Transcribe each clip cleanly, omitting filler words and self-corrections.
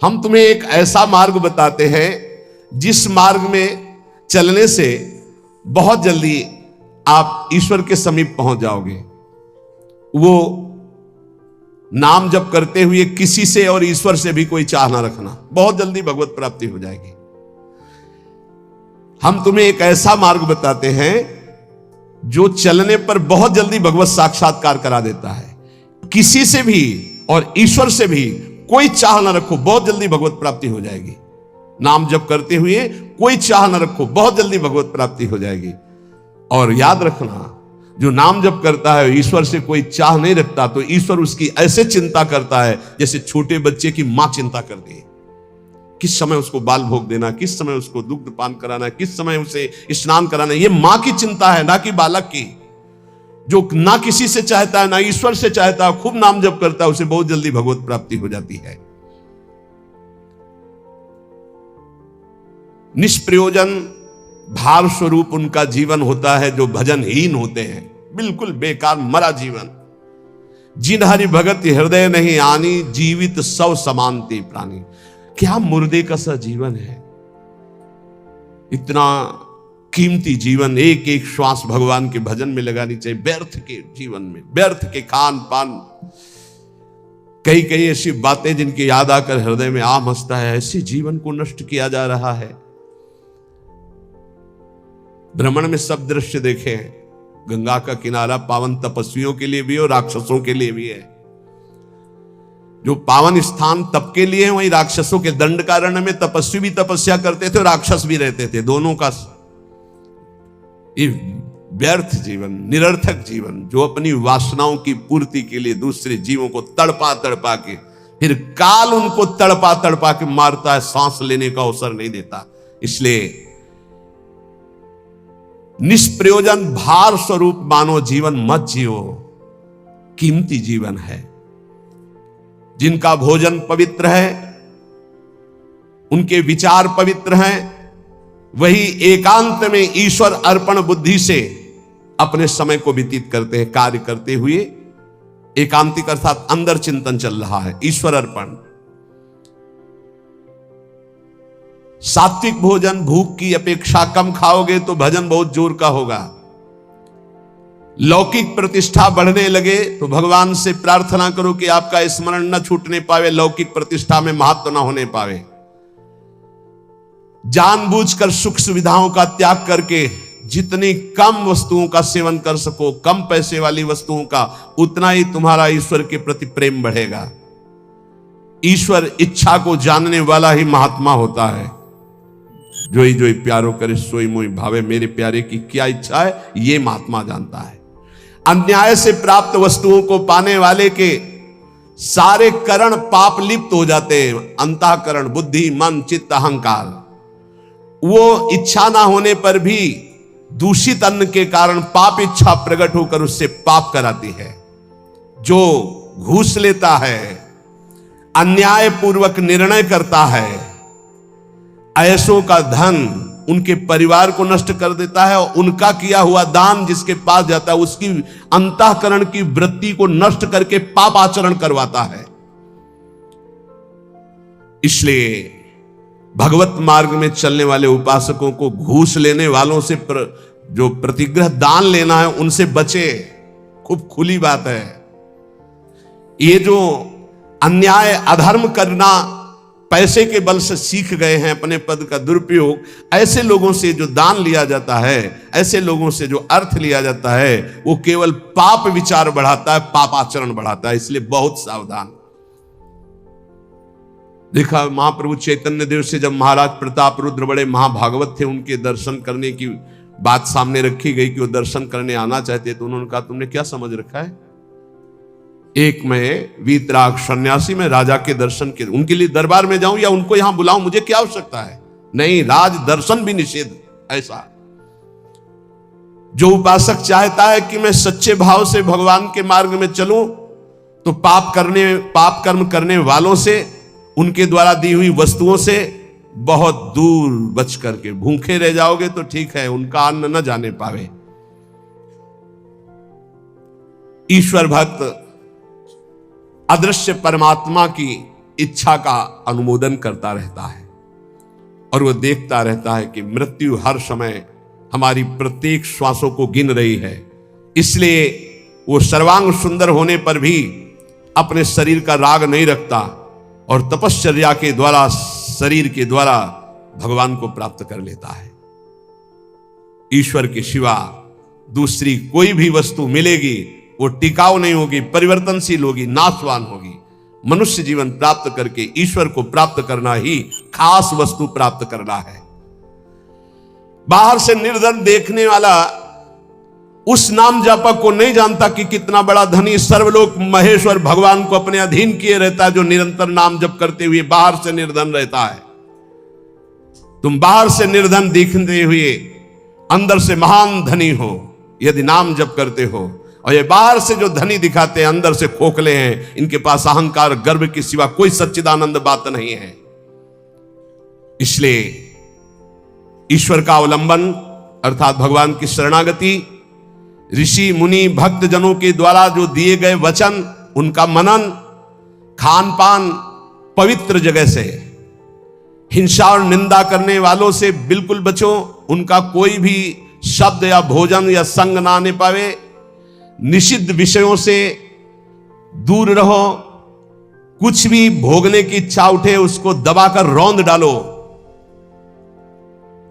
हम तुम्हें एक ऐसा मार्ग बताते हैं जिस मार्ग में चलने से बहुत जल्दी आप ईश्वर के समीप पहुंच जाओगे। वो नाम जप करते हुए किसी से और ईश्वर से भी कोई चाह ना रखना, बहुत जल्दी भगवत प्राप्ति हो जाएगी। हम तुम्हें एक ऐसा मार्ग बताते हैं जो चलने पर बहुत जल्दी भगवत साक्षात्कार करा देता है। किसी से भी और ईश्वर से भी कोई चाह ना रखो, बहुत जल्दी भगवत प्राप्ति हो जाएगी। नाम जप करते हुए कोई चाह ना रखो, बहुत जल्दी भगवत प्राप्ति हो जाएगी। और याद रखना, जो नाम जप करता है ईश्वर से कोई चाह नहीं रखता तो ईश्वर उसकी ऐसे चिंता करता है जैसे छोटे बच्चे की मां चिंता करती है। किस समय उसको बाल भोग देना, किस समय उसको दुग्ध पान कराना, किस समय उसे स्नान कराना, ये मां की चिंता है, ना कि बालक की। जो ना किसी से चाहता है ना ईश्वर से चाहता है, खूब नाम जप करता है, उसे बहुत जल्दी भगवत प्राप्ति हो जाती है। निष्प्रयोजन भार स्वरूप उनका जीवन होता है जो भजनहीन होते हैं, बिल्कुल बेकार मरा जीवन। जिन हरि भगत हृदय नहीं आनी, जीवित सौ समानते प्राणी। क्या मुर्दे का सा जीवन है। इतना कीमती जीवन, एक एक श्वास भगवान के भजन में लगानी चाहिए। व्यर्थ के जीवन में, व्यर्थ के खान पान, कई कई ऐसी बातें जिनकी याद आकर हृदय में आम हंसता है, ऐसे जीवन को नष्ट किया जा रहा है। भ्रमण में सब दृश्य देखे हैं। गंगा का किनारा पावन तपस्वियों के लिए भी और राक्षसों के लिए भी है। जो पावन स्थान तप के लिए है, वहीं राक्षसों के दंडकारण्य में तपस्वी भी तपस्या करते थे और राक्षस भी रहते थे। दोनों का ये व्यर्थ जीवन, निरर्थक जीवन, जो अपनी वासनाओं की पूर्ति के लिए दूसरे जीवों को तड़पा तड़पा के, फिर काल उनको तड़पा तड़पा के मारता है, सांस लेने का अवसर नहीं देता। इसलिए निष्प्रयोजन भार स्वरूप मानो जीवन मत जियो। कीमती जीवन है। जिनका भोजन पवित्र है, उनके विचार पवित्र हैं, वही एकांत में ईश्वर अर्पण बुद्धि से अपने समय को व्यतीत करते हैं। कार्य करते हुए एकांतिक अर्थात अंदर चिंतन चल रहा है, ईश्वर अर्पण। सात्विक भोजन भूख की अपेक्षा कम खाओगे तो भजन बहुत जोर का होगा। लौकिक प्रतिष्ठा बढ़ने लगे तो भगवान से प्रार्थना करो कि आपका स्मरण न छूटने पावे, लौकिक प्रतिष्ठा में महत्व न होने पावे। जानबूझकर सुख सुविधाओं का त्याग करके जितनी कम वस्तुओं का सेवन कर सको, कम पैसे वाली वस्तुओं का, उतना ही तुम्हारा ईश्वर के प्रति प्रेम बढ़ेगा। ईश्वर इच्छा को जानने वाला ही महात्मा होता है। जोई जोई प्यारो करे सोई मोई भावे, मेरे प्यारे की क्या इच्छा है ये महात्मा जानता है। अन्याय से प्राप्त वस्तुओं को पाने वाले के सारे करण पाप लिप्त हो जाते हैं। अंतःकरण, बुद्धि, मन, चित्त, अहंकार, वो इच्छा ना होने पर भी दूषित अन्न के कारण पाप इच्छा प्रकट होकर उससे पाप कराती है। जो घूस लेता है, अन्याय पूर्वक निर्णय करता है, ऐसों का धन उनके परिवार को नष्ट कर देता है, और उनका किया हुआ दान जिसके पास जाता है उसकी अंतःकरण की वृत्ति को नष्ट करके पाप आचरण करवाता है। इसलिए भगवत मार्ग में चलने वाले उपासकों को घूस लेने वालों से जो प्रतिग्रह दान लेना है उनसे बचे। खूब खुली बात है। ये जो अन्याय अधर्म करना पैसे के बल से सीख गए हैं, अपने पद का दुरुपयोग, ऐसे लोगों से जो दान लिया जाता है, ऐसे लोगों से जो अर्थ लिया जाता है, वो केवल पाप विचार बढ़ाता है, पाप आचरण बढ़ाता है। इसलिए बहुत सावधान। देखा महाप्रभु चैतन्य देव से जब महाराज प्रताप रुद्र बड़े महाभागवत थे, उनके दर्शन करने की बात सामने रखी गई कि वो दर्शन करने आना चाहते, तो उन्होंने कहा तुमने क्या समझ रखा है, एक मैं वीतराग सन्यासी में राजा के दर्शन के उनके लिए दरबार में जाऊं या उनको यहां बुलाऊं, मुझे क्या आवश्यकता है। नहीं, राज दर्शन भी निषेध। ऐसा जो उपासक चाहता है कि मैं सच्चे भाव से भगवान के मार्ग में चलूं, तो पाप कर्म करने वालों से, उनके द्वारा दी हुई वस्तुओं से बहुत दूर बच करके, भूखे रह जाओगे तो ठीक है, उनका अन्न न जाने पावे। ईश्वर भक्त अदृश्य परमात्मा की इच्छा का अनुमोदन करता रहता है और वो देखता रहता है कि मृत्यु हर समय हमारी प्रत्येक श्वासों को गिन रही है। इसलिए वो सर्वांग सुंदर होने पर भी अपने शरीर का राग नहीं रखता और तपश्चर्या के द्वारा, शरीर के द्वारा भगवान को प्राप्त कर लेता है। ईश्वर के सिवा दूसरी कोई भी वस्तु मिलेगी वो टिकाऊ नहीं होगी, परिवर्तनशील होगी, नाशवान होगी। मनुष्य जीवन प्राप्त करके ईश्वर को प्राप्त करना ही खास वस्तु प्राप्त करना है। बाहर से निर्धन देखने वाला उस नाम जापक को नहीं जानता कि कितना बड़ा धनी सर्वलोक महेश्वर भगवान को अपने अधीन किए रहता है, जो निरंतर नाम जप करते हुए बाहर से निर्धन रहता है। तुम बाहर से निर्धन दिखते हुए अंदर से महान धनी हो यदि नाम जप करते हो, और ये बाहर से जो धनी दिखाते हैं अंदर से खोखले हैं, इनके पास अहंकार गर्व के सिवा कोई सच्चिदानंद बात नहीं है। इसलिए ईश्वर का अवलंबन अर्थात भगवान की शरणागति, ऋषि मुनि भक्त जनों के द्वारा जो दिए गए वचन, उनका मनन, खान पान पवित्र जगह से, हिंसा और निंदा करने वालों से बिल्कुल बचो, उनका कोई भी शब्द या भोजन या संग ना आने पावे, निषिद्ध विषयों से दूर रहो, कुछ भी भोगने की इच्छा उठे उसको दबाकर रौंद डालो।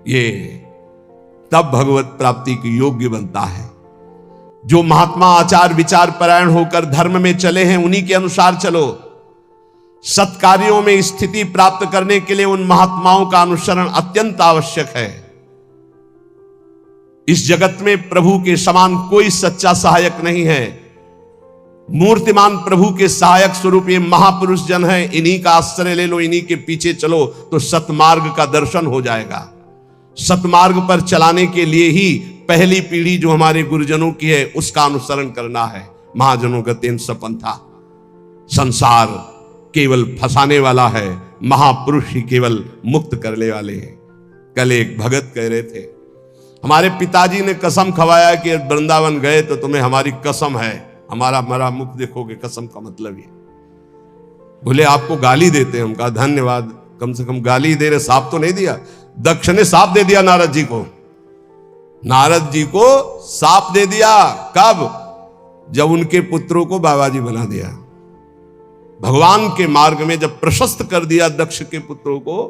ये तब भगवत प्राप्ति की योग्य बनता है। जो महात्मा आचार विचार परायण होकर धर्म में चले हैं उन्हीं के अनुसार चलो। सत्कार्यों में स्थिति प्राप्त करने के लिए उन महात्माओं का अनुसरण अत्यंत आवश्यक है। इस जगत में प्रभु के समान कोई सच्चा सहायक नहीं है। मूर्तिमान प्रभु के सहायक स्वरूप ये महापुरुष जन है, इन्हीं का आश्रय ले लो, इन्हीं के पीछे चलो तो सतमार्ग का दर्शन हो जाएगा। सतमार्ग पर चलाने के लिए ही पहली पीढ़ी जो हमारे गुरुजनों की है उसका अनुसरण करना है। महाजनों का तेन सपंथा, संसार केवल फंसाने वाला है, महापुरुष ही केवल मुक्त करने वाले हैं। कल एक भगत कह रहे थे, हमारे पिताजी ने कसम खवाया कि वृंदावन गए तो तुम्हें हमारी कसम है, हमारा मरा मुख देखोगे। कसम का मतलब ये। बोले आपको गाली देते हैं। हम कहा धन्यवाद, कम से कम गाली दे रहे, साफ तो नहीं दिया। दक्ष ने साफ दे दिया नारद जी को, नारद जी को साफ दे दिया। कब? जब उनके पुत्रों को बाबा जी बना दिया। भगवान के मार्ग में जब प्रशस्त कर दिया दक्ष के पुत्रों को,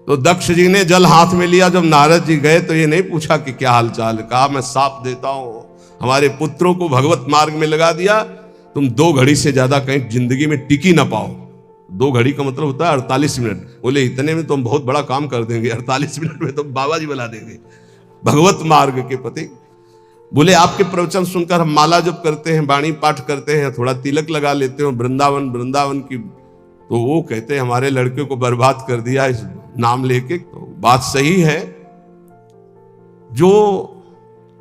तो दक्ष जी ने जल हाथ में लिया। जब नारद जी गए तो ये नहीं पूछा कि क्या हालचाल, कहा मैं साफ देता हूं, हमारे पुत्रों को भगवत मार्ग में लगा दिया, तुम 2 घड़ी से ज्यादा कहीं जिंदगी में टिकी ना पाओ। 2 घड़ी का मतलब होता है 48 मिनट। बोले इतने में तुम बहुत बड़ा काम कर देंगे, 48 मिनट में तुम बाबा जी बना देंगे भगवत मार्ग के पति। बोले आपके प्रवचन सुनकर हम माला जप करते हैं, वाणी पाठ करते हैं, थोड़ा तिलक लगा लेते हैं, वृंदावन की, तो वो कहते हैं हमारे लड़के को बर्बाद कर दिया इस नाम लेके। तो बात सही है, जो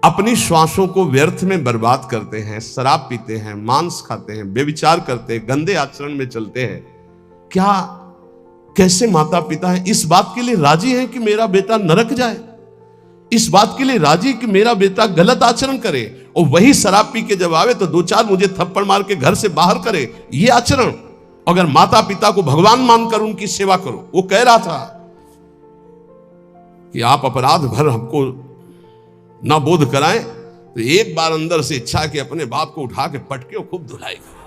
अपनी श्वासों को व्यर्थ में बर्बाद करते हैं, शराब पीते हैं, मांस खाते हैं, व्यभिचार करते हैं, गंदे आचरण में चलते हैं, क्या कैसे माता पिता हैं इस बात के लिए राजी हैं कि मेरा बेटा नरक जाए? इस बात के लिए राजी कि मेरा बेटा गलत आचरण करे, और वही शराब पी के जब आवे तो 2-4 मुझे थप्पड़ मार के घर से बाहर करे? ये आचरण अगर माता पिता को भगवान मानकर उनकी सेवा करो। वो कह रहा था कि आप अपराध भर हमको ना बोध कराएं, तो एक बार अंदर से इच्छा कि अपने बाप को उठा के पटके और खूब धुलाएगा।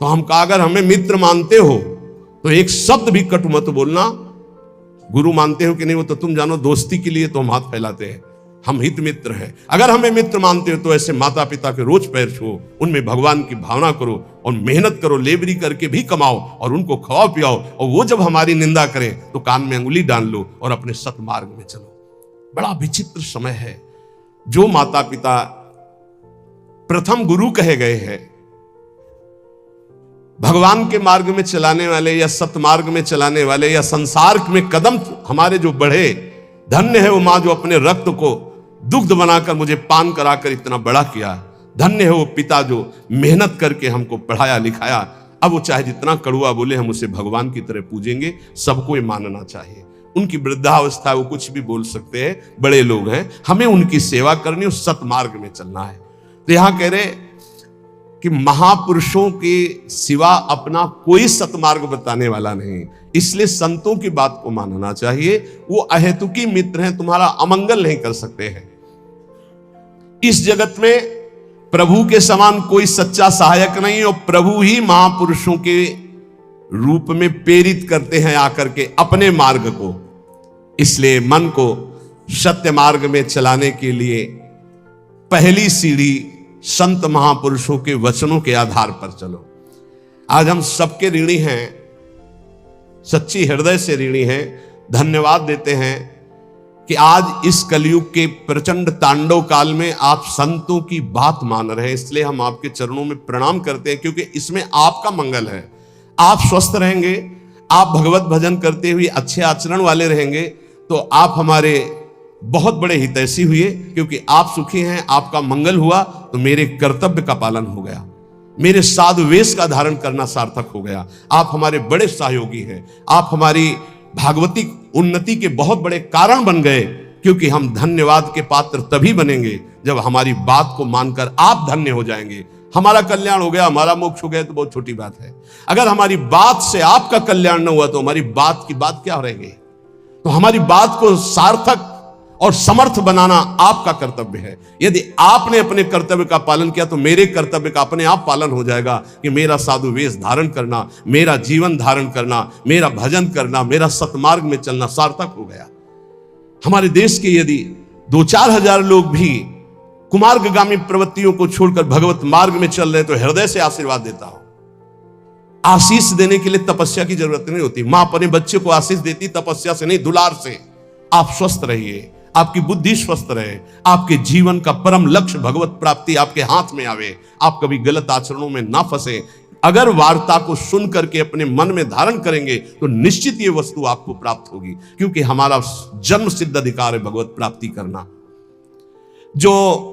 तो हम कहा अगर हमें मित्र मानते हो तो एक शब्द भी कटु मत बोलना। गुरु मानते हो कि नहीं वो तो तुम जानो, दोस्ती के लिए तो हम हाथ फैलाते हैं, हम हित मित्र हैं। अगर हमें मित्र मानते हो तो ऐसे माता पिता के रोज पैर छुओ, उनमें भगवान की भावना करो और मेहनत करो, लेबरी करके भी कमाओ और उनको खवाओ पियाओ, और वो जब हमारी निंदा करें तो कान में अंगुली डाल लो और अपने सतमार्ग में चलो। बड़ा विचित्र समय है। जो माता पिता प्रथम गुरु कहे गए हैं, भगवान के मार्ग में चलाने वाले या सतमार्ग में चलाने वाले या संसार में कदम हमारे जो बढ़े, धन्य है वो मां जो अपने रक्त को दुग्ध बनाकर मुझे पान कराकर इतना बड़ा किया। धन्य है वो पिता जो मेहनत करके हमको पढ़ाया लिखाया। अब वो चाहे जितना कड़ुआ बोले, हम उसे भगवान की तरह पूजेंगे। सबको ये मानना चाहिए। उनकी वृद्धावस्था वो कुछ भी बोल सकते हैं, बड़े लोग हैं, हमें उनकी सेवा करनी और सतमार्ग में चलना है। तो यहां कह रहे कि महापुरुषों के सिवा अपना कोई सतमार्ग बताने वाला नहीं, इसलिए संतों की बात को मानना चाहिए। वो अहेतुकी मित्र हैं, तुम्हारा अमंगल नहीं कर सकते हैं। इस जगत में प्रभु के समान कोई सच्चा सहायक नहीं, और प्रभु ही महापुरुषों के रूप में प्रेरित करते हैं आकर के अपने मार्ग को। इसलिए मन को सत्य मार्ग में चलाने के लिए पहली सीढ़ी संत महापुरुषों के वचनों के आधार पर चलो। आज हम सबके ऋणी हैं, सच्ची हृदय से ऋणी हैं। धन्यवाद देते हैं कि आज इस कलयुग के प्रचंड तांडव काल में आप संतों की बात मान रहे हैं। इसलिए हम आपके चरणों में प्रणाम करते हैं, क्योंकि इसमें आपका मंगल है। आप स्वस्थ रहेंगे, आप भगवत भजन करते हुए अच्छे आचरण वाले रहेंगे, तो आप हमारे बहुत बड़े हितैषी हुए। क्योंकि आप सुखी हैं, आपका मंगल हुआ, तो मेरे कर्तव्य का पालन हो गया, मेरे साधु वेश का धारण करना सार्थक हो गया। आप हमारे बड़े सहयोगी हैं, आप हमारी भागवतिक उन्नति के बहुत बड़े कारण बन गए। क्योंकि हम धन्यवाद के पात्र तभी बनेंगे जब हमारी बात को मानकर आप धन्य हो जाएंगे। हमारा कल्याण हो गया, हमारा मोक्ष हो गया, तो बहुत छोटी बात है। अगर हमारी बात से आपका कल्याण न हुआ, तो हमारी बात की बात क्या रहेगी? तो हमारी बात को सार्थक और समर्थ बनाना आपका कर्तव्य है। यदि आपने अपने कर्तव्य का पालन किया, तो मेरे कर्तव्य का अपने आप पालन हो जाएगा कि मेरा साधु वेश धारण करना, मेरा जीवन धारण करना, मेरा भजन करना, मेरा सतमार्ग में चलना सार्थक हो गया। हमारे देश के यदि 2-4 हजार लोग भी कुमार्गगामी प्रवृत्तियों को छोड़कर भगवत मार्ग में चल रहे, तो हृदय से आशीर्वाद देता हूं। आशीष देने के लिए तपस्या की जरूरत नहीं होती। मां अपने बच्चे को आशीष देती तपस्या से नहीं, दुलार से। आप स्वस्थ रहिए, आपकी बुद्धि स्वस्थ रहे, आपके जीवन का परम लक्ष्य भगवत प्राप्ति आपके हाथ में आवे, आप कभी गलत आचरणों में ना फंसे। अगर वार्ता को सुन करके अपने मन में धारण करेंगे, तो निश्चित ये वस्तु आपको प्राप्त होगी। क्योंकि हमारा जन्म सिद्ध अधिकार है भगवत प्राप्ति करना। जो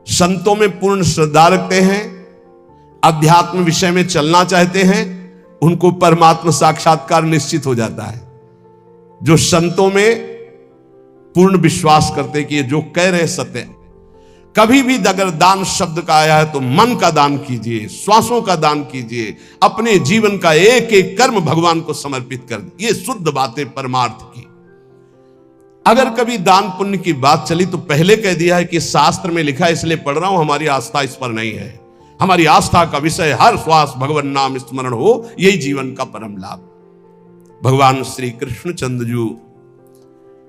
संतों में पूर्ण श्रद्धा रखते हैं, अध्यात्म विषय में चलना चाहते हैं, उनको परमात्मा साक्षात्कार निश्चित हो जाता है। जो संतों में पूर्ण विश्वास करते कि ये जो कह रहे हैं सत्य है। कभी भी अगर दान शब्द का आया है, तो मन का दान कीजिए, श्वासों का दान कीजिए, अपने जीवन का एक एक कर्म भगवान को समर्पित कर दिए। ये शुद्ध बातें परमार्थ की। अगर कभी दान पुण्य की बात चली, तो पहले कह दिया है कि शास्त्र में लिखा है, इसलिए पढ़ रहा हूं, हमारी आस्था इस पर नहीं है। हमारी आस्था का विषय हर श्वास भगवान नाम स्मरण हो, यही जीवन का परम लाभ। भगवान श्री कृष्ण चंद्र जी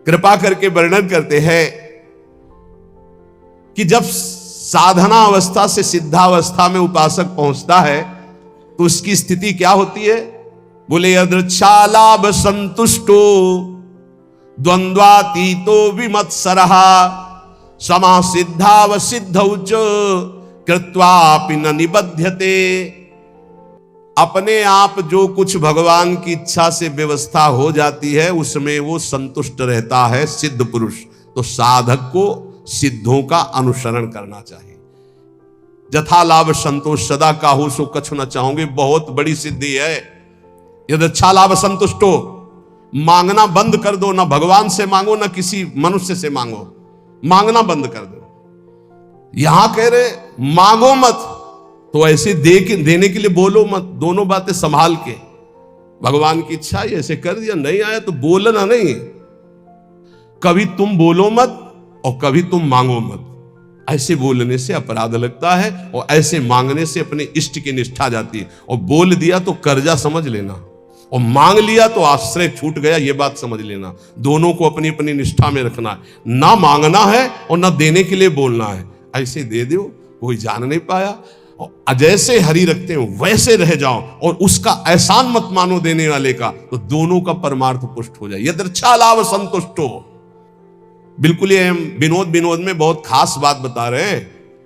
कृपा करके वर्णन करते हैं कि जब साधना अवस्था से सिद्धावस्था में उपासक पहुंचता है, तो उसकी स्थिति क्या होती है? बोले यदृच्छालाभ संतुष्टो द्वंद्वातीतो विमत्सरः समा सिद्धाव सिद्धौच कृत्वापि न निबध्यते। अपने आप जो कुछ भगवान की इच्छा से व्यवस्था हो जाती है, उसमें वो संतुष्ट रहता है सिद्ध पुरुष। तो साधक को सिद्धों का अनुसरण करना चाहिए। जथा लाभ संतोष सदा काहू सो कछु न चाहोगे, बहुत बड़ी सिद्धि है। यदि अच्छा लाभ संतुष्टो, मांगना बंद कर दो, ना भगवान से मांगो ना किसी मनुष्य से मांगो, मांगना बंद कर दो। यहां कह रहे मांगो मत, तो ऐसे देने के लिए बोलो मत। दोनों बातें संभाल के। भगवान की इच्छा ऐसे कर दिया, नहीं आया तो बोलना नहीं। कभी तुम बोलो मत और कभी तुम मांगो मत। ऐसे बोलने से अपराध लगता है, और ऐसे मांगने से अपने इष्ट की निष्ठा जाती है। और बोल दिया तो कर्जा समझ लेना, और मांग लिया तो आश्रय छूट गया, ये बात समझ लेना। दोनों को अपनी अपनी निष्ठा में रखना है। ना मांगना है और ना देने के लिए बोलना है। ऐसे दे दो, कोई जान नहीं पाया। और जैसे हरि रखते हो वैसे रह जाओ, और उसका एहसान मत मानो देने वाले का, तो दोनों का परमार्थ पुष्ट हो जाए। यदृच्छा लाभ संतुष्टो। बिल्कुल ये हम विनोद में बहुत खास बात बता रहे हैं।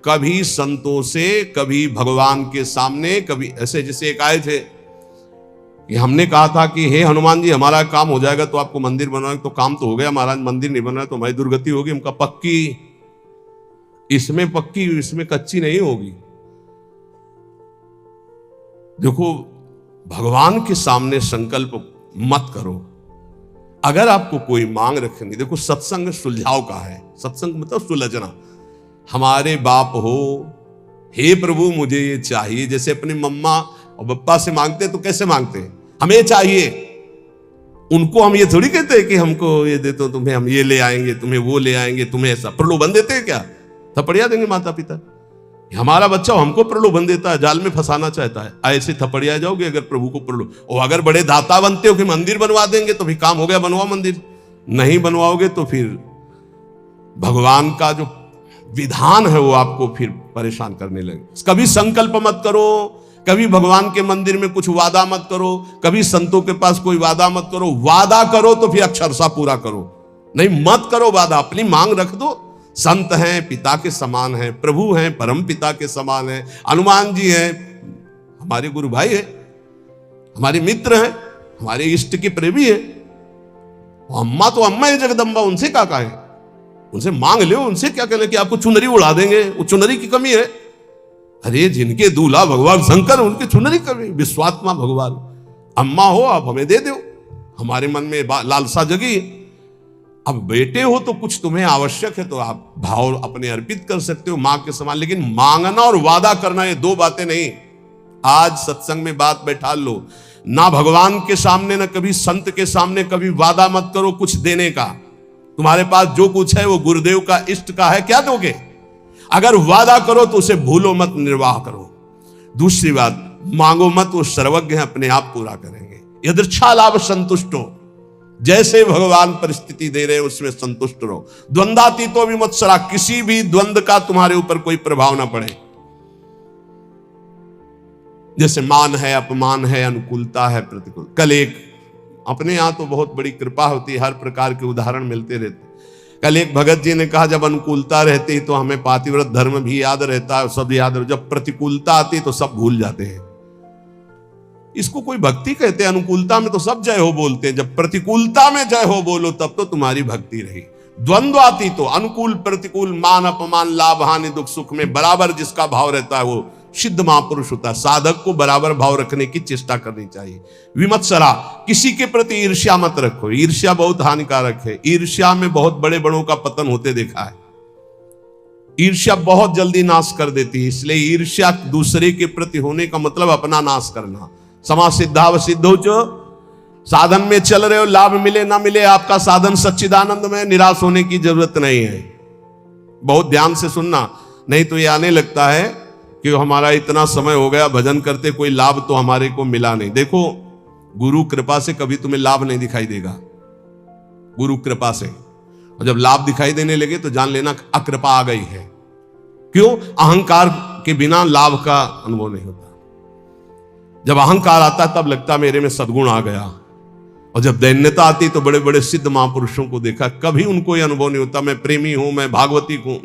कभी संतों से, कभी भगवान के सामने, कभी ऐसे। जैसे एक आए थे कि हमने कहा था कि हे हनुमान जी, हमारा काम हो जाएगा तो आपको मंदिर बनवाएंगे। तो काम तो हो गया महाराज, मंदिर नहीं बन रहा तो हमारी दुर्गति होगी। हमका पक्की, इसमें पक्की, इसमें कच्ची नहीं होगी। देखो, भगवान के सामने संकल्प मत करो। अगर आपको कोई मांग रखनी, देखो सत्संग सुलझाव का है। सत्संग मतलब सुलझना। हमारे बाप हो, हे प्रभु मुझे ये चाहिए। जैसे अपनी मम्मा और पप्पा से मांगते तो कैसे मांगते हैं, हमें चाहिए। उनको हम ये थोड़ी कहते हैं कि हमको ये देते हो, तुम्हें हम ये ले आएंगे, तुम्हें वो ले आएंगे, तुम्हें ऐसा प्रलोभन देते हैं क्या? थपड़िया देंगे माता पिता। हमारा बच्चा हमको प्रलोभन देता है, जाल में फंसाना चाहता है, ऐसे थपड़िया जाओगे अगर प्रभु को प्रलोभन। और अगर बड़े दाता बनते हो कि मंदिर बनवा देंगे तो भी काम हो गया, बनवाओ मंदिर। नहीं बनवाओगे तो फिर भगवान का जो विधान है वो आपको फिर परेशान करने लगे। कभी संकल्प मत करो, कभी भगवान के मंदिर में कुछ वादा मत करो, कभी संतों के पास कोई वादा मत करो। वादा करो तो फिर अक्षरशः पूरा करो, नहीं मत करो वादा। अपनी मांग रख दो। संत हैं पिता के समान हैं, प्रभु हैं परम पिता के समान हैं, हनुमान जी हैं हमारे गुरु भाई हैं, हमारे मित्र हैं, हमारे इष्ट के प्रेमी हैं। अम्मा तो अम्मा है जगदम्बा, उनसे क्या कहें, उनसे मांग लो। उनसे क्या कहना कि आपको चुनरी उड़ा देंगे, वो चुनरी की कमी है। अरे जिनके दूल्हा भगवान शंकर, उनके चुनरी कमी। विश्वात्मा भगवान अम्मा हो, आप हमें दे दो। हमारे मन में लालसा जगी। अब बेटे हो तो कुछ तुम्हें आवश्यक है तो आप भाव अपने अर्पित कर सकते हो मां के समान। लेकिन मांगना और वादा करना ये दो बातें नहीं। आज सत्संग में बात बैठा लो, ना भगवान के सामने ना कभी संत के सामने कभी वादा मत करो कुछ देने का। तुम्हारे पास जो कुछ है वो गुरुदेव का इष्ट का है, क्या दोगे? अगर वादा करो तो उसे भूलो मत, निर्वाह करो। दूसरी बात, मांगो मत, वो सर्वज्ञ है, अपने आप पूरा करेंगे। यदृच्छा लाभ संतुष्टो, जैसे भगवान परिस्थिति दे रहे हैं उसमें संतुष्ट रहो। द्वंद्वातीतो विमत्सरा, किसी भी द्वंद्व का तुम्हारे ऊपर कोई प्रभाव ना पड़े। जैसे मान है, अपमान है, अनुकूलता है, प्रतिकूल। कल एक अपने यहां तो बहुत बड़ी कृपा होती है, हर प्रकार के उदाहरण मिलते रहते। कल एक भगत जी ने कहा जब अनुकूलता रहती तो हमें पातिव्रत धर्म भी याद रहता है, सब याद रहता, जब प्रतिकूलता आती तो सब भूल जाते हैं। इसको कोई भक्ति कहते हैं? अनुकूलता में तो सब जय हो बोलते हैं, जब प्रतिकूलता में जय हो बोलो तब तो तुम्हारी भक्ति रही। द्वंद्व आती तो अनुकूल प्रतिकूल, मान अपमान, लाभ हानि, दुख सुख में बराबर जिसका भाव रहता है वो सिद्ध महापुरुष होता है। साधक को बराबर भाव रखने की चेष्टा करनी चाहिए। विमत्सरा, किसी के प्रति ईर्ष्या मत रखो। ईर्ष्या बहुत हानिकारक है। ईर्ष्या में बहुत बड़े बड़ों का पतन होते देखा है। ईर्ष्या बहुत जल्दी नाश कर देती है, इसलिए ईर्ष्या दूसरे के प्रति होने का मतलब अपना नाश करना। समा सिद्धाव सिद्धो चो, साधन में चल रहे हो, लाभ मिले ना मिले, आपका साधन सच्चिदानंद में, निराश होने की जरूरत नहीं है। बहुत ध्यान से सुनना, नहीं तो ये आने लगता है कि हमारा इतना समय हो गया भजन करते, कोई लाभ तो हमारे को मिला नहीं। देखो, गुरु कृपा से कभी तुम्हें लाभ नहीं दिखाई देगा, गुरु कृपा से। और जब लाभ दिखाई देने लगे तो जान लेना अकृपा आ गई है। क्यों? अहंकार के बिना लाभ का अनुभव नहीं होता। जब अहंकार आता है तब लगता मेरे में सद्गुण आ गया, और जब दैन्यता आती तो बड़े बड़े सिद्ध महापुरुषों को देखा, कभी उनको यह अनुभव नहीं होता मैं प्रेमी हूं, मैं भागवती हूं।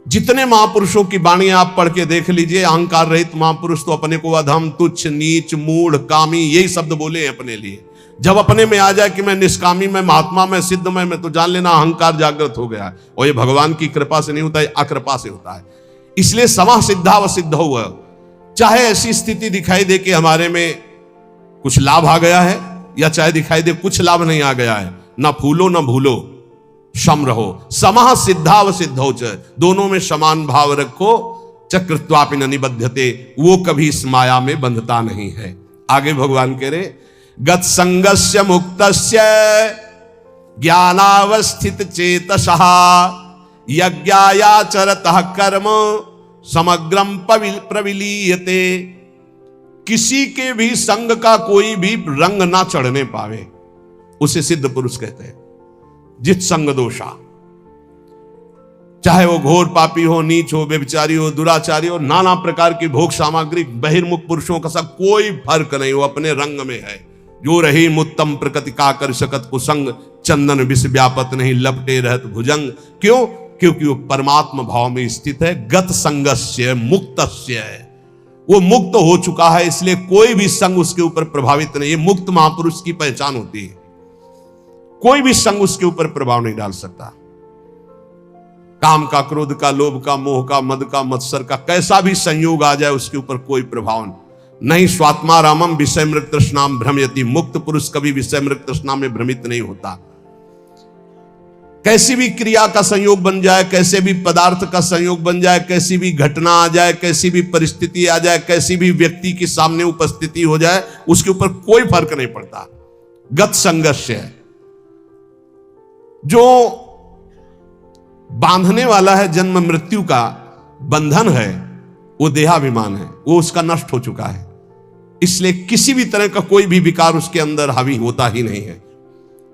जितने महापुरुषों की वाणी आप पढ़ के देख लीजिए, अहंकार रहित महापुरुष तो अपने को अधम, तुच्छ, नीच, मूढ़, कामी यही शब्द बोले हैं अपने लिए। जब अपने में आ जाए कि मैं निष्कामी, मैं महात्मा, मैं सिद्ध, मैं तो जान लेना अहंकार जागृत हो गया है। और ये भगवान की कृपा से नहीं होता है, अकृपा से होता है। इसलिए समा सिद्धाव सिद्ध हुआ, चाहे ऐसी स्थिति दिखाई दे कि हमारे में कुछ लाभ आ गया है, या चाहे दिखाई दे कुछ लाभ नहीं आ गया है, ना फूलो ना भूलो, सम रहो। समः सिद्धाव सिद्धौ च, दोनों में समान भाव रखो। चक्रत्वापि न निबध्यते, वो कभी इस माया में बंधता नहीं है। आगे भगवान कह रहे, गत संगस्य मुक्तस्य ज्ञानावस्थित चेतसः यज्ञायाचरतः कर्म समग्रम प्रविलीयते। किसी के भी संग का कोई भी रंग ना चढ़ने पावे, उसे सिद्ध पुरुष कहते हैं। जित संग दोषा, चाहे वो घोर पापी हो, नीच हो, व्यभिचारी हो, दुराचारी हो, नाना प्रकार की भोग सामग्री, बहिर्मुख पुरुषों का सब कोई फर्क नहीं, वो अपने रंग में है। जो रही मुत्तम प्रकृति का कर सकत कुसंग, चंदन विष व्यापत नहीं लपटे रहत भुजंग। क्यों? क्योंकि वो परमात्मा भाव में स्थित है। गत संगस्य मुक्तस्य है, वो मुक्त हो चुका है, इसलिए कोई भी संग उसके ऊपर प्रभावित नहीं। ये मुक्त महापुरुष की पहचान होती है। कोई भी संग उसके ऊपर प्रभाव नहीं डाल सकता। काम का, क्रोध का, लोभ का, मोह का, मद का, मत्सर का कैसा भी संयोग आ जाए उसके ऊपर कोई प्रभाव नहीं। स्वात्मा रामम विषय मृग तृष्णाम भ्रमयति, मुक्त पुरुष कभी विषय मृग तृष्णा में भ्रमित नहीं होता। कैसी भी क्रिया का संयोग बन जाए, कैसे भी पदार्थ का संयोग बन जाए, कैसी भी घटना आ जाए, कैसी भी परिस्थिति आ जाए, कैसी भी व्यक्ति के सामने उपस्थिति हो जाए, उसके ऊपर कोई फर्क नहीं पड़ता। गत संघर्ष है। जो बांधने वाला है जन्म मृत्यु का बंधन है, वो देहाभिमान है, वो उसका नष्ट हो चुका है। इसलिए किसी भी तरह का कोई भी विकार उसके अंदर हावी होता ही नहीं है।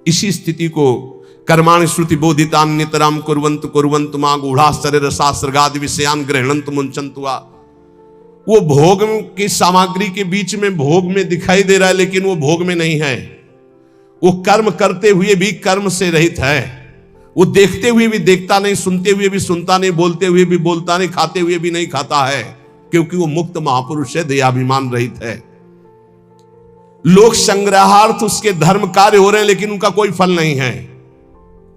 इसी स्थिति को कर्माणि श्रुति बोधितान नितराम कुर्वन्तु कुर्वन्तु मा गूढ़ा शरीर शास्त्रगादि विषयान गृह्णन्तु मुंचन्तु वा। वो भोग की सामग्री के बीच में भोग में दिखाई दे रहा है, लेकिन वो भोग में नहीं है। वो कर्म करते हुए भी कर्म से रहित है। वो देखते हुए भी देखता नहीं, सुनते हुए भी सुनता नहीं, बोलते हुए भी बोलता नहीं, खाते हुए भी नहीं खाता है, क्योंकि वो मुक्त महापुरुष है, देहाभिमान रहित है। लोक संग्रहार्थ उसके धर्म कार्य हो रहे हैं, लेकिन उनका कोई फल नहीं है।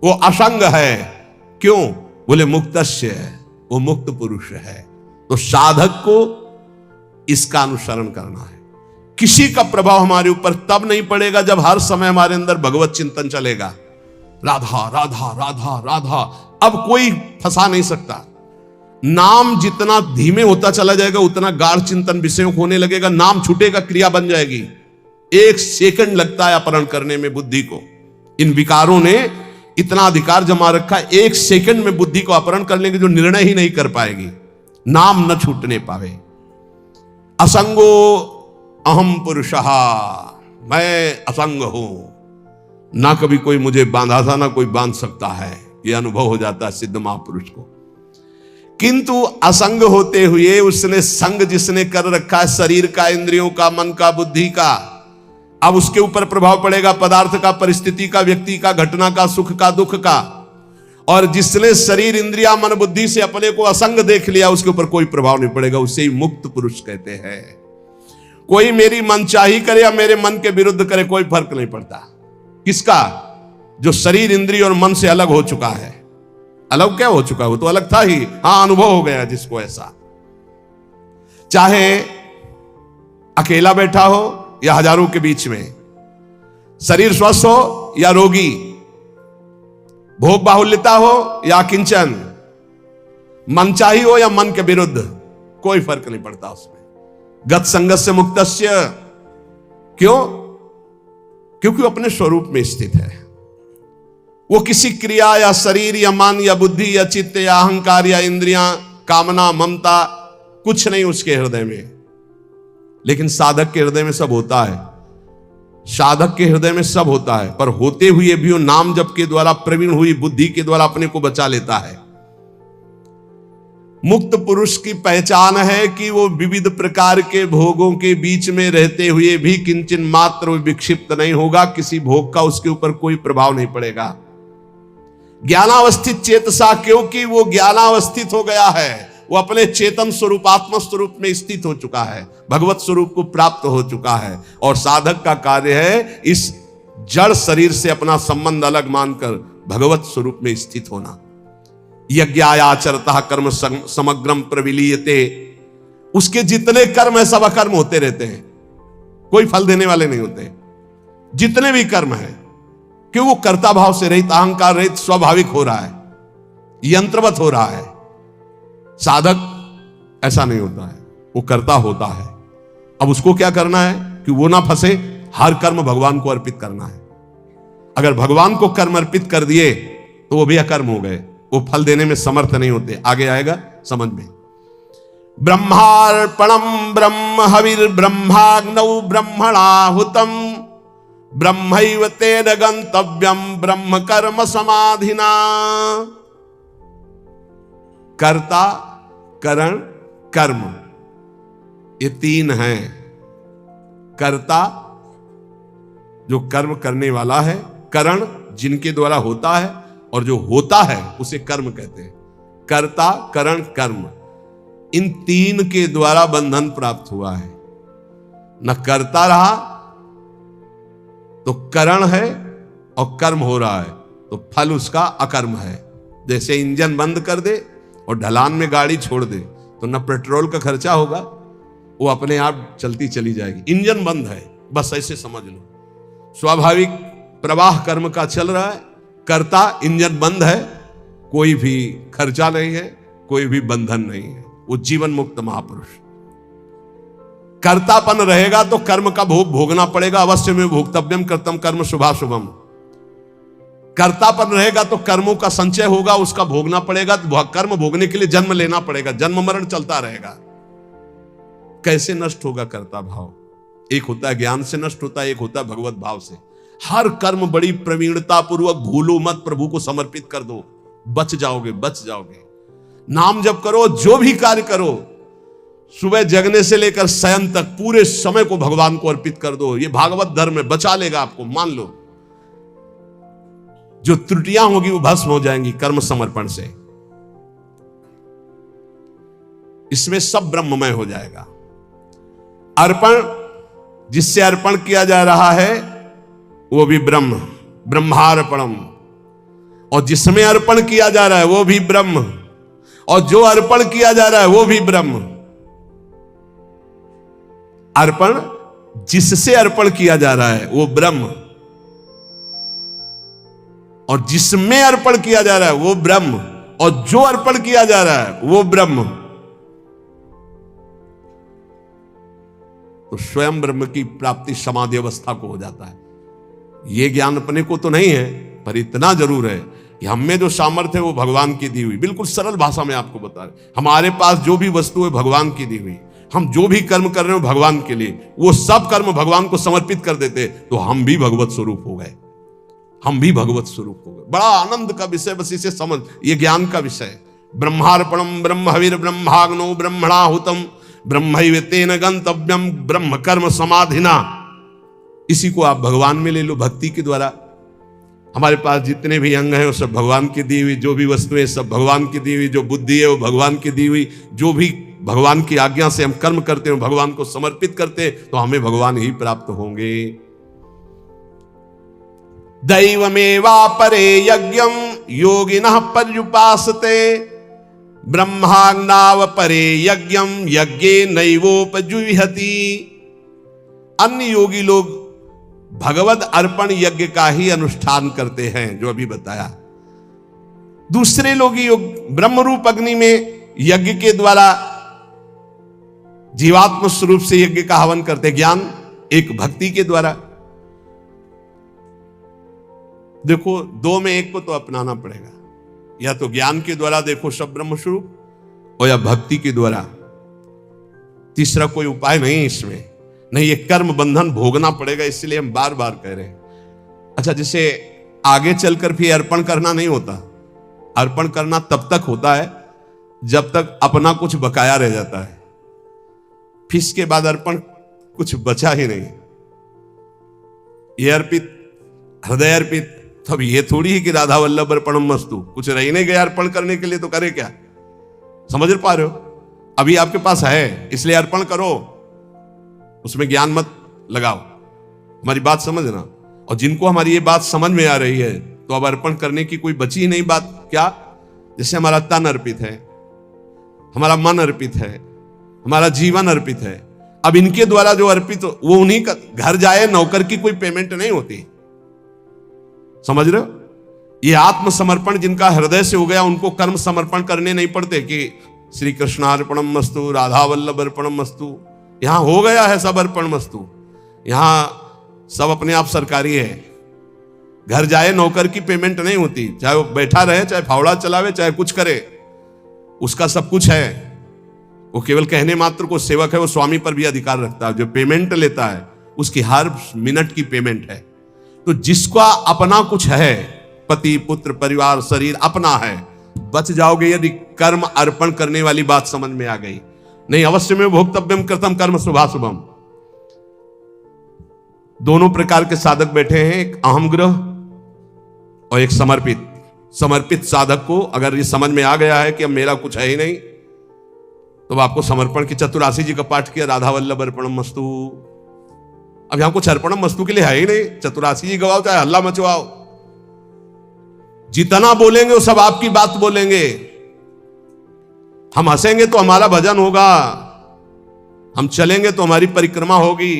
वो असंग है। क्यों? बोले मुक्तस्य है, वो मुक्त पुरुष है। तो साधक को इसका अनुसरण करना है। किसी का प्रभाव हमारे ऊपर तब नहीं पड़ेगा जब हर समय हमारे अंदर भगवत चिंतन चलेगा। राधा राधा राधा राधा, अब कोई फंसा नहीं सकता। नाम जितना धीमे होता चला जाएगा, उतना गाढ़ चिंतन विषयों को होने लगेगा। नाम छूटेगा, क्रिया बन जाएगी। 1 सेकंड लगता है अपहरण करने में बुद्धि को। इन विकारों ने इतना अधिकार जमा रखा है, 1 सेकंड में बुद्धि को अपहरण कर लेंगे, जो निर्णय ही नहीं कर पाएगी, नाम न छूटने पावे। असंगो अहम पुरुषः, मैं असंग हूं, ना कभी कोई मुझे बांधा था, ना कोई बांध सकता है। यह अनुभव हो जाता है सिद्ध महापुरुष को। किंतु असंग होते हुए उसने संग जिसने कर रखा है, शरीर का, इंद्रियों का, मन का, बुद्धि का, अब उसके ऊपर प्रभाव पड़ेगा पदार्थ का, परिस्थिति का, व्यक्ति का, घटना का, सुख का, दुख का। और जिसने शरीर, इंद्रिया, मन, बुद्धि से अपने को असंग देख लिया, उसके ऊपर कोई प्रभाव नहीं पड़ेगा। उसे ही मुक्त पुरुष कहते हैं। कोई मेरी मनचाही करे या मेरे मन के विरुद्ध करे, कोई फर्क नहीं पड़ता। किसका? जो शरीर, इंद्रिय और मन से अलग हो चुका है। अलग क्या हो चुका है? वो तो अलग था ही। हां, अनुभव हो गया जिसको ऐसा। चाहे अकेला बैठा हो या हजारों के बीच में, शरीर स्वस्थ हो या रोगी, भोग बाहुल्यता हो या किंचन, मनचाही हो या मन के विरुद्ध, कोई फर्क नहीं पड़ता उसमें। गत संगस्य मुक्तस्य। क्यों? क्योंकि वो अपने स्वरूप में स्थित है। वो किसी क्रिया या शरीर या मन या बुद्धि या चित्त या अहंकार या इंद्रियां, कामना, ममता, कुछ नहीं उसके हृदय में। लेकिन साधक के हृदय में सब होता है। साधक के हृदय में सब होता है, पर होते हुए भी वो नाम जप के द्वारा, प्रवीण हुई बुद्धि के द्वारा अपने को बचा लेता है। मुक्त पुरुष की पहचान है कि वो विविध प्रकार के भोगों के बीच में रहते हुए भी किंचन मात्र विक्षिप्त नहीं होगा। किसी भोग का उसके ऊपर कोई प्रभाव नहीं पड़ेगा। ज्ञानावस्थित चेतसा, क्योंकि वो ज्ञानावस्थित हो गया है। वो अपने चेतन स्वरूप, आत्म स्वरूप में स्थित हो चुका है, भगवत स्वरूप को प्राप्त हो चुका है। और साधक का कार्य है इस जड़ शरीर से अपना संबंध अलग मानकर भगवत स्वरूप में स्थित होना। यज्ञायाचरतः कर्म समग्रम प्रविलीयते। उसके जितने कर्म है सब अकर्म होते रहते हैं, कोई फल देने वाले नहीं होते। जितने भी कर्म है, क्यों? वो कर्ता भाव से रहित, अहंकार रहित, स्वाभाविक हो रहा है, यंत्रवत हो रहा है। साधक ऐसा नहीं होता है, वो कर्ता होता है। अब उसको क्या करना है कि वो ना फंसे, हर कर्म भगवान को अर्पित करना है। अगर भगवान को कर्म अर्पित कर दिए तो वो भी अकर्म हो गए, वो फल देने में समर्थ नहीं होते। आगे आएगा समझ में। ब्रह्मार्पणम ब्रह्म हविर ब्रह्माग्नौ ब्रह्मणाहुतम ब्रह्मैव तेन गंतव्यम ब्रह्म कर्म समाधिना। कर्ता, करण, कर्म, ये 3 हैं। कर्ता जो कर्म करने वाला है, करण जिनके द्वारा होता है, और जो होता है उसे कर्म कहते हैं। कर्ता, करण, कर्म, इन 3 के द्वारा बंधन प्राप्त हुआ है। न कर्ता रहा तो करण है और कर्म हो रहा है, तो फल उसका अकर्म है। जैसे इंजन बंद कर दे और ढलान में गाड़ी छोड़ दे तो न पेट्रोल का खर्चा होगा, वो अपने आप चलती चली जाएगी। इंजन बंद है, बस ऐसे समझ लो। स्वाभाविक प्रवाह कर्म का चल रहा है, कर्ता इंजन बंद है, कोई भी खर्चा नहीं है, कोई भी बंधन नहीं है, वो जीवन मुक्त महापुरुष। कर्तापन रहेगा तो कर्म का भोग भोगना पड़ेगा, अवश्य में भोक्तव्यम कर्तम कर्म शुभाशुभम। कर्तापन रहेगा तो कर्मों का संचय होगा, उसका भोगना पड़ेगा, तो कर्म भोगने के लिए जन्म लेना पड़ेगा, जन्म मरण चलता रहेगा। कैसे नष्ट होगा कर्ता भाव? एक होता है ज्ञान से नष्ट होता है, एक होता है भगवत भाव से। हर कर्म बड़ी प्रवीणता पूर्वक भूलो मत, प्रभु को समर्पित कर दो, बच जाओगे, बच जाओगे। नाम जप करो, जो भी कार्य करो, सुबह जगने से लेकर शयन तक पूरे समय को भगवान को अर्पित कर दो। ये भागवत धर्म है, बचा लेगा आपको, मान लो। जो त्रुटियां होगी वो भस्म हो जाएंगी कर्म समर्पण से। इसमें सब ब्रह्ममय हो जाएगा। अर्पण, जिससे अर्पण किया जा रहा है वो भी ब्रह्म, ब्रह्मार्पणम। और जिसमें अर्पण किया जा रहा है वो भी ब्रह्म, और जो अर्पण किया जा रहा है वो भी ब्रह्म। अर्पण, जिससे अर्पण किया जा रहा है वो ब्रह्म, और जिसमें अर्पण किया जा रहा है वो ब्रह्म, और जो अर्पण किया जा रहा है वो ब्रह्म। तो स्वयं ब्रह्म की प्राप्ति समाधि अवस्था को हो जाता है। यह ज्ञान अपने को तो नहीं है, पर इतना जरूर है कि हम में जो सामर्थ्य है वो भगवान की दी हुई। बिल्कुल सरल भाषा में आपको बता रहे, हमारे पास जो भी वस्तु है भगवान की दी हुई। हम जो भी कर्म कर रहे हो भगवान के लिए, वो सब कर्म भगवान को समर्पित कर देते तो हम भी भगवत स्वरूप हो गए, हम भी भगवत स्वरूप हो गए। बड़ा आनंद का विषय, बस इसे समझ, ये ज्ञान का विषय। ब्रह्मार्पणम ब्रह्म हविर ब्रह्माग्नो ब्रह्मणाहुतम ब्रह्मैवेतेन गंतव्यम ब्रह्म कर्म समाधिना। इसी को आप भगवान में ले लो, भक्ति के द्वारा। हमारे पास जितने भी अंग हैं वो सब भगवान की दी हुई, जो भी वस्तुएं सब भगवान की दी हुई, जो बुद्धि है वो भगवान की दी हुई, जो भी भगवान की आज्ञा से हम कर्म करते हैं भगवान को समर्पित करते, तो हमें भगवान ही प्राप्त होंगे। दैवमेवापरे यज्ञम योगिनः पर्युपासते ब्रह्माग्नावपरे यज्ञम यज्ञे नैवोपजुह्यति। अन्य योगी लोग भगवद अर्पण यज्ञ का ही अनुष्ठान करते हैं, जो अभी बताया। दूसरे लोग योग ब्रह्म रूप अग्नि में यज्ञ के द्वारा जीवात्म स्वरूप से यज्ञ का हवन करते। ज्ञान एक भक्ति के द्वारा। देखो, दो में एक को तो अपनाना पड़ेगा, या तो ज्ञान के द्वारा देखो सब ब्रह्म स्वरूप, और या भक्ति के द्वारा। तीसरा कोई उपाय नहीं इसमें, नहीं, ये कर्म बंधन भोगना पड़ेगा, इसलिए हम बार बार कह रहे हैं। अच्छा, जिसे आगे चलकर फिर अर्पण करना नहीं होता। अर्पण करना तब तक होता है जब तक अपना कुछ बकाया रह जाता है, फिर इसके बाद अर्पण कुछ बचा ही नहीं। ये अर्पित, हृदय अर्पित, तब ये थोड़ी ही कि राधा वल्लभ अर्पणम मस्तु, कुछ रह ही नहीं गया अर्पण करने के लिए, तो करे क्या? समझ पा रहे हो? अभी आपके पास है इसलिए अर्पण करो, उसमें ज्ञान मत लगाओ। हमारी बात समझना। और जिनको हमारी ये बात समझ में आ रही है, तो अब अर्पण करने की कोई बची ही नहीं बात। क्या? जैसे हमारा तन अर्पित है, हमारा मन अर्पित है, हमारा जीवन अर्पित है। अब इनके द्वारा जो अर्पित वो उन्हीं का, घर जाए नौकर की कोई पेमेंट नहीं होती। समझ रहे हो? ये आत्मसमर्पण जिनका हृदय से हो गया, उनको कर्म समर्पण करने नहीं पड़ते कि श्री कृष्णार्पणम मस्तु, राधा वल्लभ अर्पणम मस्तु। यहां हो गया है सब अर्पण मस्तु। यहां सब अपने आप सरकारी है। घर जाए नौकर की पेमेंट नहीं होती, चाहे वो बैठा रहे, चाहे फावड़ा चलावे, चाहे कुछ करे, उसका सब कुछ है। वो केवल कहने मात्र को सेवक है, वो स्वामी पर भी अधिकार रखता है। जो पेमेंट लेता है उसकी हर मिनट की पेमेंट है। तो जिसका अपना कुछ है, पति पुत्र परिवार शरीर अपना है, बच जाओगे यदि कर्म अर्पण करने वाली बात समझ में आ गई। नहीं, अवश्य में भोक्तव्यम कृतम कर्म शुभाशुभम। दोनों प्रकार के साधक बैठे हैं, एक अहम ग्रह और एक समर्पित। समर्पित साधक को अगर ये समझ में आ गया है कि अब मेरा कुछ है ही नहीं, तो आपको समर्पण की चतुरासी जी का पाठ किया, राधा वल्लभ अर्पणम मस्तु। अब यहां कुछ अर्पणम मस्तु के लिए है ही नहीं। चतुरासी जी गवाओ, चाहे हल्ला मचवाओ, जितना बोलेंगे वो सब आपकी बात बोलेंगे। हम हंसेंगे तो हमारा भजन होगा, हम चलेंगे तो हमारी परिक्रमा होगी,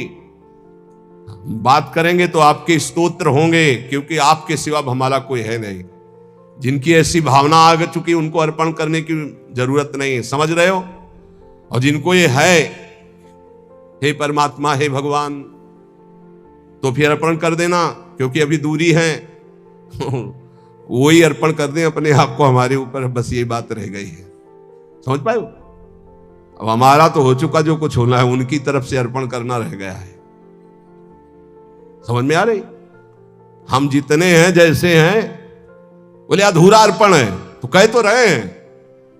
बात करेंगे तो आपके स्तोत्र होंगे, क्योंकि आपके सिवा हमारा कोई है नहीं। जिनकी ऐसी भावना आ चुकी उनको अर्पण करने की जरूरत नहीं है, समझ रहे हो? और जिनको ये है, हे परमात्मा, हे भगवान, तो फिर अर्पण कर देना, क्योंकि अभी दूरी है। वही अर्पण कर दें अपने आप को हमारे ऊपर, बस ये बात रह गई है। समझ पाए? अब हमारा तो हो चुका, जो कुछ होना है उनकी तरफ से अर्पण करना रह गया है। समझ में आ रही? हम जितने हैं जैसे हैं, बोले अधूरा अर्पण है, तो कह तो रहे हैं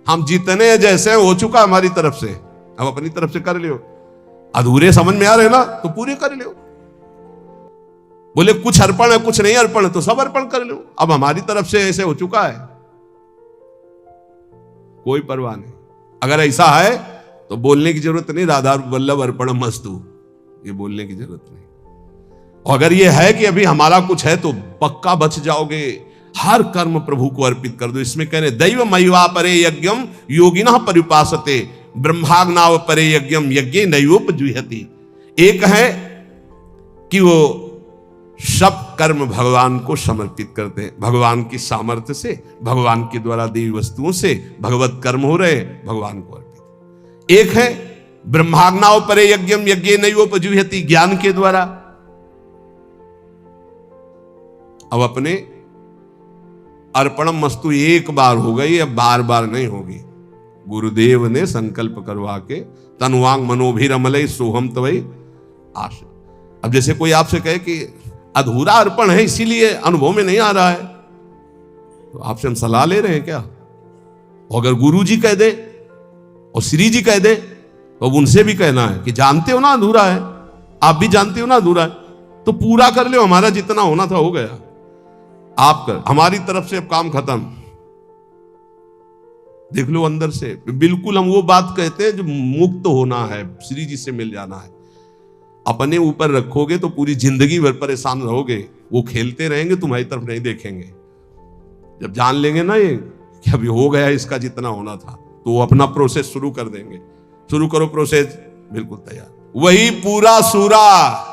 हम जितने हैं जैसे हैं, हो चुका हमारी तरफ से, अब अपनी तरफ से कर लियो। अधूरे समझ में आ रहे ना, तो पूरे कर लियो। बोले कुछ अर्पण है, कुछ नहीं अर्पण है, तो सब अर्पण कर लो। अब हमारी तरफ से ऐसे हो चुका है, कोई परवाह नहीं। अगर ऐसा है तो बोलने की जरूरत नहीं, राधा वल्लभ अर्पण मस्तु, ये बोलने की जरूरत नहीं। और अगर ये है कि अभी हमारा कुछ है, तो पक्का बच जाओगे। हर कर्म प्रभु को अर्पित कर दो। इसमें कह रहे दैव मय्वा परे यज्ञम योगिनः परिपासते ब्रह्माग्नाव परे यज्ञम यज्ञे नैवोपजुह्यति। एक है कि वो सब कर्म भगवान को समर्पित करते हैं, भगवान की सामर्थ्य से, भगवान के द्वारा दी वस्तुओं से भगवत कर्म हो रहे, भगवान को अर्पित। एक है ब्रह्माग्नाव परे यज्ञम यज्ञे नैवोपजुह्यति, ज्ञान के द्वारा। अब अपने अर्पणम मस्तु एक बार हो गई, अब बार बार नहीं होगी। गुरुदेव ने संकल्प करवा के तनुवांग मनोभिरमलय सोहम तवई आश। अब जैसे कोई आपसे कहे कि अधूरा अर्पण है इसीलिए अनुभव में नहीं आ रहा है, तो आपसे हम सलाह ले रहे हैं क्या? और अगर गुरु जी कह दे और श्री जी कह दे, तो उनसे भी कहना है कि जानते हो ना अधूरा है, आप भी जानते हो ना अधूरा है, तो पूरा कर लो। हमारा जितना होना था हो गया, आप कर, हमारी तरफ से अब काम खत्म। देख लो अंदर से, बिल्कुल हम वो बात कहते हैं जो मुक्त होना है, श्री जी से मिल जाना है। अपने ऊपर रखोगे तो पूरी जिंदगी भर परेशान रहोगे, वो खेलते रहेंगे, तुम्हारी तरफ नहीं देखेंगे। जब जान लेंगे ना ये कि अभी हो गया इसका जितना होना था, तो वो अपना प्रोसेस शुरू कर देंगे। शुरू करो प्रोसेस, बिल्कुल तैयार। वही पूरा सूरा,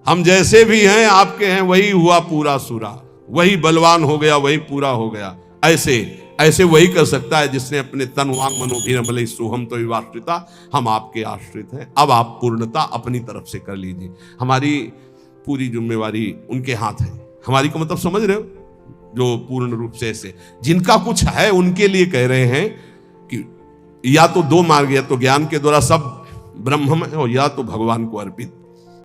हम जैसे भी हैं आपके हैं, वही हुआ पूरा सूरा, वही बलवान हो गया, वही पूरा हो गया। ऐसे ऐसे वही कर सकता है जिसने अपने तन वांग मनोभिरमलय सोहम तो विवाश्रिता, हम आपके आश्रित हैं। अब आप पूर्णता अपनी तरफ से कर लीजिए, हमारी पूरी जिम्मेवारी उनके हाथ है। हमारी को मतलब समझ रहे हो? जो पूर्ण रूप से ऐसे जिनका कुछ है उनके लिए कह रहे हैं कि या तो दो मार्ग, या तो ज्ञान के द्वारा सब ब्रह्म में, और या तो भगवान को अर्पित।